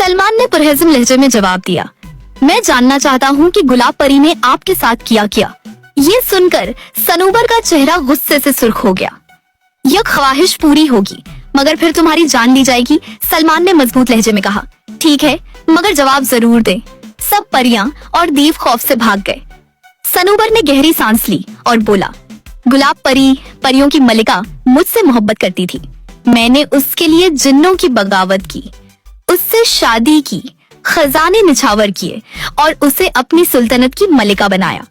सलमान ने पुरहज़म लहजे में जवाब दिया, मैं जानना चाहता हूँ कि गुलाब परी ने आपके साथ किया क्या। ये सुनकर सनोबर का चेहरा गुस्से से सुर्ख हो गया। यह ख्वाहिश पूरी होगी मगर फिर तुम्हारी जान ली जाएगी, सलमान ने मजबूत लहजे में कहा। ठीक है, मगर जवाब जरूर दे। सब परियां और दीव खौफ से भाग गए। सनोबर ने गहरी सांस ली और बोला, गुलाब परी परियों की मलिका मुझसे मोहब्बत करती थी। मैंने उसके लिए जिन्नों की बगावत की, उससे शादी की, खजाने निछावर किए और उसे अपनी सुल्तनत की मलिका बनाया।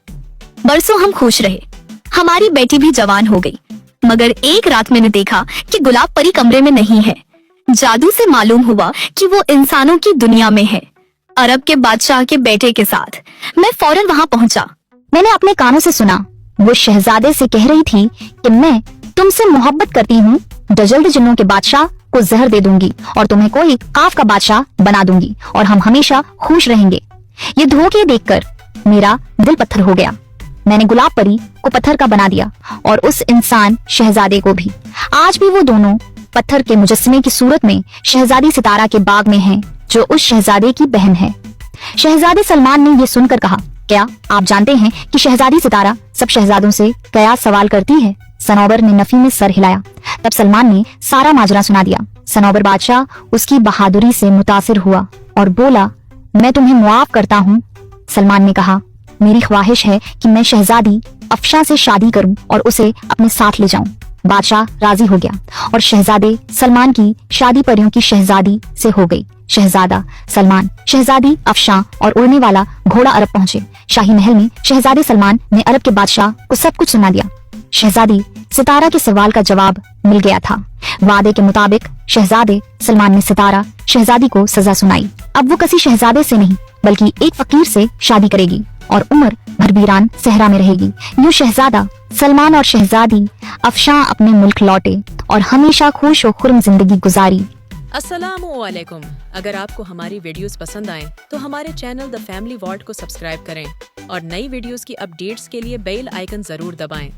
बरसों हम खुश रहे, हमारी बेटी भी जवान हो गई, मगर एक रात मैंने देखा कि गुलाब परी कमरे में नहीं है। जादू से मालूम हुआ कि वो इंसानों की दुनिया में है, अरब के बादशाह के बेटे के साथ। मैं फौरन वहाँ पहुँचा। मैंने अपने कानों से सुना, वो शहजादे से कह रही थी कि मैं तुमसे मोहब्बत करती हूँ, जल्द जिन्नों के बादशाह को जहर दे दूंगी और तुम्हें कोई काफ का बादशाह बना दूंगी और हम हमेशा खुश रहेंगे। ये धोखे देखकर मेरा दिल पत्थर हो गया। मैंने गुलाब परी को पत्थर का बना दिया और उस इंसान शहजादे को भी। आज भी वो दोनों पत्थर के मुजस्समे की सूरत में शहजादी सितारा के बाग में हैं, जो उस शहजादे की बहन है। शहजादे सलमान ने ये सुनकर कहा, क्या आप जानते हैं कि शहजादी सितारा सब शहजादों से क्या सवाल करती है? सनोबर ने नफी में सर हिलाया। तब सलमान ने सारा माजरा सुना दिया। सनोबर बादशाह उसकी बहादुरी से मुतासिर हुआ और बोला, मैं तुम्हें मुआफ करता हूँ। सलमान ने कहा, मेरी ख्वाहिश है कि मैं शहजादी अफशा से शादी करूं और उसे अपने साथ ले जाऊं। बादशाह राजी हो गया और शहजादे सलमान की शादी परियों की शहजादी से हो गई। शहजादा सलमान, शहजादी अफशा और उड़ने वाला घोड़ा अरब पहुंचे। शाही महल में शहजादे सलमान ने अरब के बादशाह को सब कुछ सुना दिया। शहजादी सितारा के सवाल का जवाब मिल गया था। वादे के मुताबिक शहजादे सलमान ने सितारा शहजादी को सजा सुनाई। अब वो किसी शहजादे से नहीं बल्कि एक फकीर से शादी करेगी और उम्र भर वीरान सहरा में रहेगी। यूं शहजादा सलमान और शहजादी अफशा अपने मुल्क लौटे और हमेशा खुश और खुर्म जिंदगी गुजारी। अस्सलामुअलैकुम। अगर आपको हमारी वीडियोस पसंद आए तो हमारे चैनल द फैमिली वॉल्ट को सब्सक्राइब करें और नई वीडियोस की अपडेट्स के लिए बेल आइकन जरूर दबाएं।